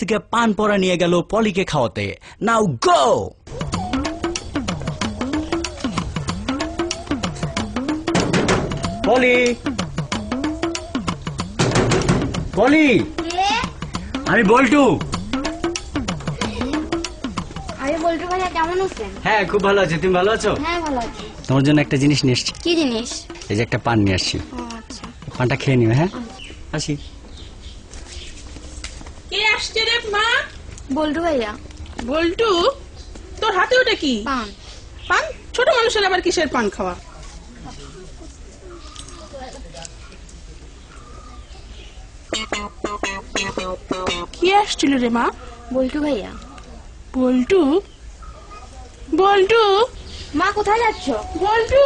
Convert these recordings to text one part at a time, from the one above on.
থেকে পান পরা নিয়ে গেল পলিকে খাওয়াতে। নাও গো। পলি, পলি, আমি বল্টু। আরে বল্টু ভাইয়া কেমন আছেন? হ্যাঁ খুব ভালো আছি, তুমি ভালো আছো? হ্যাঁ ভালো আছি। তোমার জন্য একটা জিনিস নিয়ে এসছি। কি জিনিস? এই যে একটা পান নিয়ে আসছি, আচ্ছা পানটা খেয়ে নিও। হ্যাঁ আসি। কে আসছে রে মা? বল্টু ভাইয়া। বল্টু, তোর হাতে ওটা কি? পান। পান? ছোট মানুষের আবার কিসের পান খাওয়া? কি আসছিল রে মা? বল্টু ভাইয়া। বল্টু, বল্টু, মা কোথায় যাচ্ছ? বল্টু।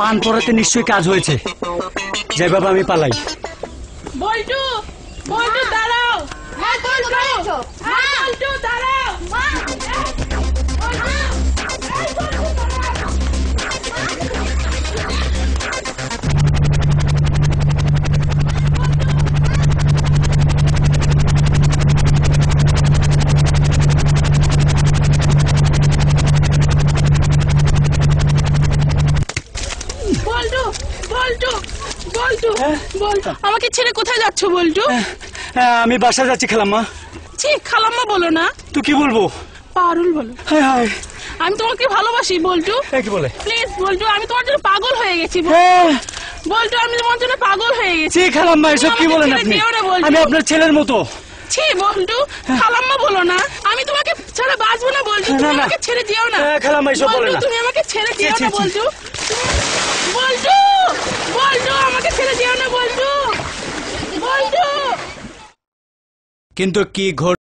পান পরাতে নিশ্চয়ই কাজ হয়েছে, যাই বাবা আমি পালাই। বল্টু, বল্টু দাঁড়াও। মা তুমি কোথায় যাচ্ছ? বল্টু দাঁড়াও। বল্টু, বল্টু, বল্টু, বল্টু, আমাকে ছেড়ে কোথায় যাচ্ছ বল্টু? হ্যাঁ আমি বাসা যাচ্ছি খালাম্মা। ছি, খালাম্মা বলো না, তো কি বলবো? পারুল বলো। হায় হায়, আমি তোমাকে ভালোবাসি বল্টু। কি বলে? প্লিজ বল্টু, আমি তোমার জন্য পাগল হয়ে গেছি বল্টু, আমি তোমার জন্য পাগল হয়ে গেছি। জি খালাম্মা, এসব কি বলেন আপনি? আমি আপনার ছেলের মতো। ছি বল্টু, খালাম্মা বলো না, আমি তোমাকে ছাড়া বাঁচবো না বল্টু, তুমি আমাকে ছেড়ে যেও না। খালাম্মা এসব বলে বল্টু, না। তুমি আমাকে ছেড়ে যেও না বল্টু। বল্টু, বল্টু, আমাকে ছেড়ে যেও না বল্টু, বল্টু। কিন্তু কি ঘট